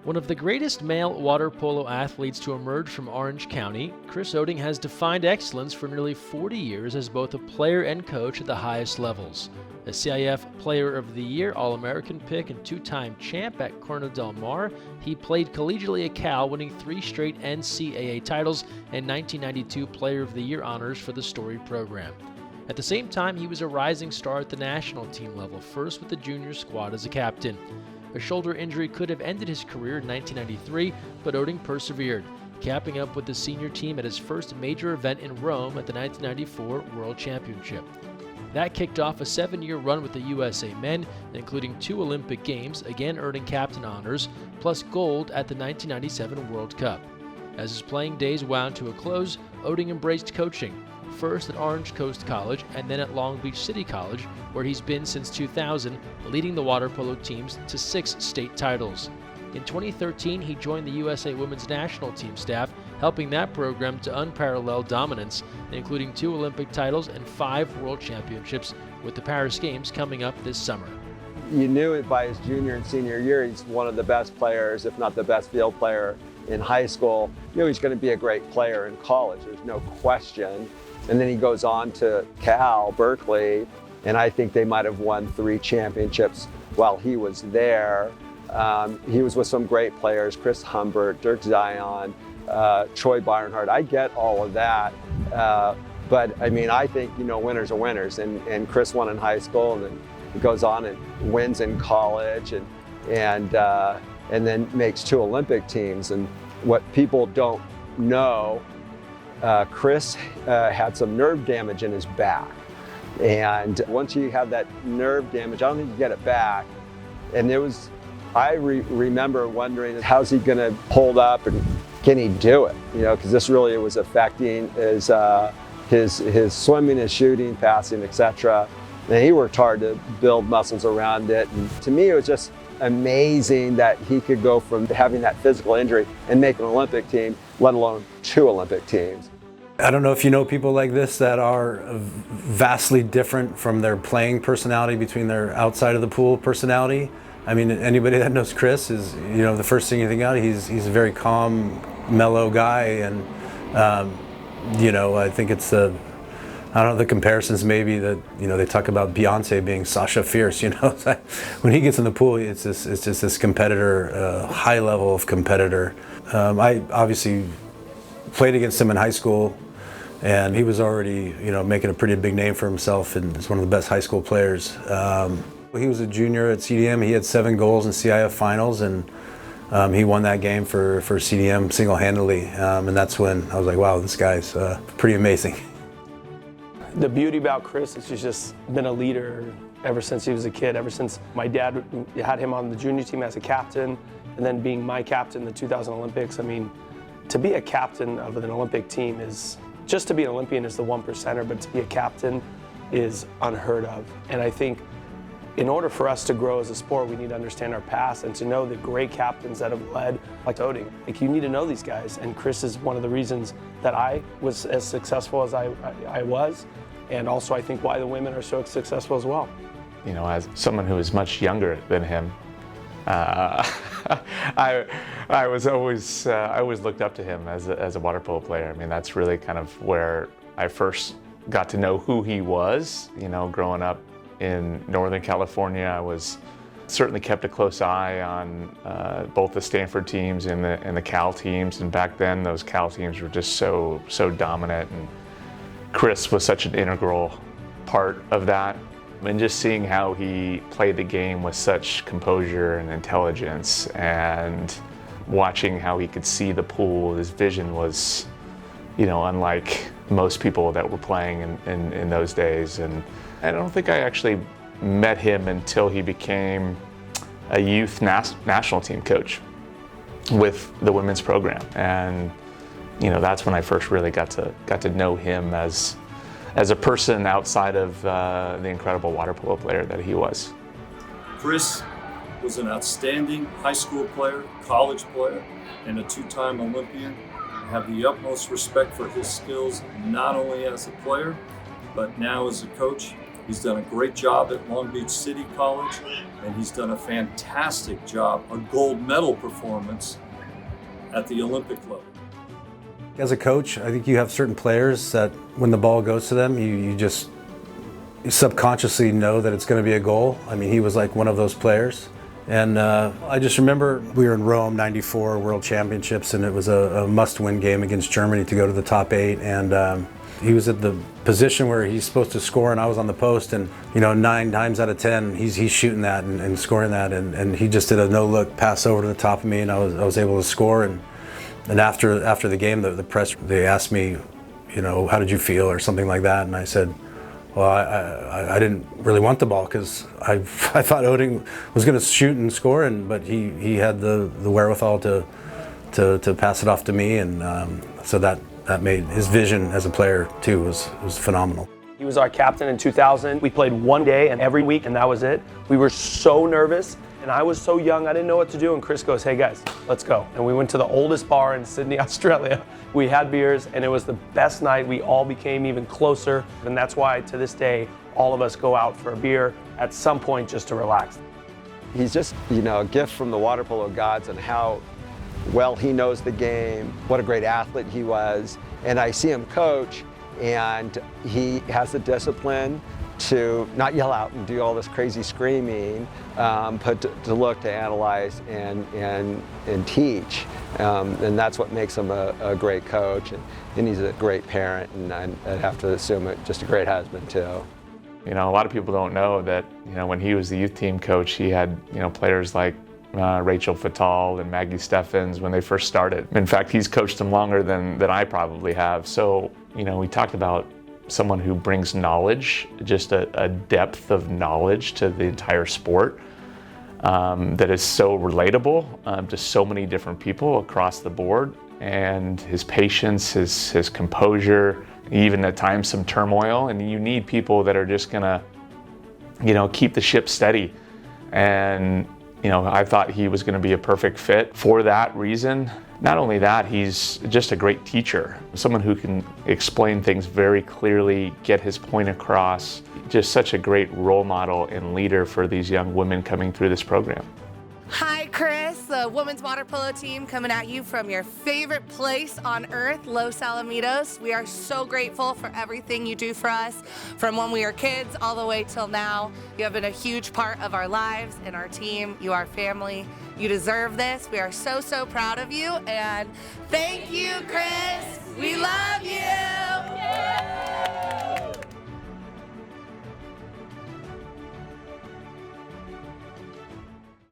One of the greatest male water polo athletes to emerge from Orange County, Chris Oeding has defined excellence for nearly 40 years as both a player and coach at the highest levels. A CIF Player of the Year, All-American pick, and two-time champ at Corona Del Mar, he played collegiately at Cal, winning 3 straight NCAA titles and 1992 Player of the Year honors for the storied program. At the same time, he was a rising star at the national team level, first with the junior squad as a captain. A shoulder injury could have ended his career in 1993, but Oeding persevered, capping up with the senior team at his first major event in Rome at the 1994 World Championship. That kicked off a 7-year run with the USA men, including 2 Olympic Games, again earning captain honors, plus gold at the 1997 World Cup. As his playing days wound to a close, Oeding embraced coaching, first at Orange Coast College and then at Long Beach City College, where he's been since 2000, leading the water polo teams to 6 state titles. In 2013, he joined the USA Women's National Team staff, helping that program to unparalleled dominance, including 2 Olympic titles and 5 World Championships, with the Paris Games coming up this summer. You knew it by his junior and senior year, he's one of the best players, if not the best field player in high school. You know he's going to be a great player in college, there's no question. And then he goes on to Cal, Berkeley, and I think they might have won 3 championships while he was there. He was with some great players, Chris Humbert, Dirk Zion, Troy Barnhart. I get all of that, but I mean, I think, you know, winners are winners, and Chris won in high school, and then he goes on and wins in college, and then makes 2 Olympic teams. And what people don't know, Chris had some nerve damage in his back. And once you have that nerve damage, I don't think you get it back. And I remember wondering, how's he gonna hold up and can he do it? You know, because this really was affecting his swimming, his shooting, passing, etc. And he worked hard to build muscles around it. And to me, it was just amazing that he could go from having that physical injury and make an Olympic team, let alone 2 Olympic teams. I don't know if you know people like this that are vastly different from their playing personality between their outside of the pool personality. I mean, anybody that knows Chris is, you know, the first thing you think out, he's a very calm, mellow guy, and you know, I think it's I don't know, the comparisons maybe that, you know, they talk about Beyonce being Sasha Fierce, you know. When he gets in the pool, it's just this competitor, high level of competitor. I obviously played against him in high school, and he was already, you know, making a pretty big name for himself, and he's one of the best high school players. He was a junior at CDM. He had 7 goals in CIF finals, and he won that game for CDM single-handedly. And that's when I was like, wow, this guy's pretty amazing. The beauty about Chris is he's just been a leader ever since he was a kid, ever since my dad had him on the junior team as a captain, and then being my captain in the 2000 Olympics. I mean, to be a captain of an Olympic team is, just to be an Olympian is the 1%er, but to be a captain is unheard of. And I think in order for us to grow as a sport, we need to understand our past and to know the great captains that have led, like Oeding. Like, you need to know these guys, and Chris is one of the reasons that I was as successful as I was, and also I think why the women are so successful as well. You know, as someone who is much younger than him, I always looked up to him as a water polo player. I mean, that's really kind of where I first got to know who he was. You know, growing up in Northern California, I was certainly kept a close eye on both the Stanford teams and the Cal teams. And back then, those Cal teams were just so dominant. And Chris was such an integral part of that. And just seeing how he played the game with such composure and intelligence, and watching how he could see the pool, his vision was, you know, unlike most people that were playing in those days. And I don't think I actually met him until he became a youth national team coach with the women's program. And, you know, that's when I first really got to know him as a person outside of the incredible water polo player that he was. Chris was an outstanding high school player, college player, and a 2-time Olympian. I have the utmost respect for his skills, not only as a player, but now as a coach. He's done a great job at Long Beach City College, and he's done a fantastic job, a gold medal performance at the Olympic level. As a coach, I think you have certain players that when the ball goes to them, you subconsciously know that it's going to be a goal. I mean, he was like one of those players. And I just remember we were in Rome, '94 World Championships, and it was a must-win game against Germany to go to the top 8. And he was at the position where he's supposed to score, and I was on the post. And 9 times out of 10, he's shooting that and scoring that. And he just did a no-look pass over to the top of me, and I was able to score. And after the game, the press, they asked me, how did you feel or something like that, and I said, well, I didn't really want the ball because I thought Oeding was going to shoot and score, but he had the wherewithal to pass it off to me, and so that made his vision as a player too was phenomenal. He was our captain in 2000. We played one day and every week, and that was it. We were so nervous, and I was so young, I didn't know what to do, and Chris goes, hey guys, let's go. And we went to the oldest bar in Sydney, Australia. We had beers, and it was the best night. We all became even closer, and that's why to this day, all of us go out for a beer at some point just to relax. He's just, a gift from the water polo gods and how well he knows the game, what a great athlete he was. And I see him coach, and he has the discipline to not yell out and do all this crazy screaming, but to look, to analyze, and teach. And that's what makes him a great coach. And he's a great parent, and I'd have to assume just a great husband too. A lot of people don't know that, when he was the youth team coach, he had, players like Rachel Fatal and Maggie Steffens when they first started. In fact, he's coached them longer than I probably have. So, we talked about someone who brings knowledge, just a depth of knowledge to the entire sport that is so relatable to so many different people across the board. And his patience, his composure, even at times some turmoil. And you need people that are just gonna, keep the ship steady. And I thought he was going to be a perfect fit for that reason. Not only that, he's just a great teacher, someone who can explain things very clearly, get his point across. Just such a great role model and leader for these young women coming through this program. Hi, Chris, the women's water polo team coming at you from your favorite place on earth, Los Alamitos. We are so grateful for everything you do for us, from when we were kids all the way till now. You have been a huge part of our lives and our team. You are family. You deserve this. We are so, so proud of you, and thank you, Chris. We love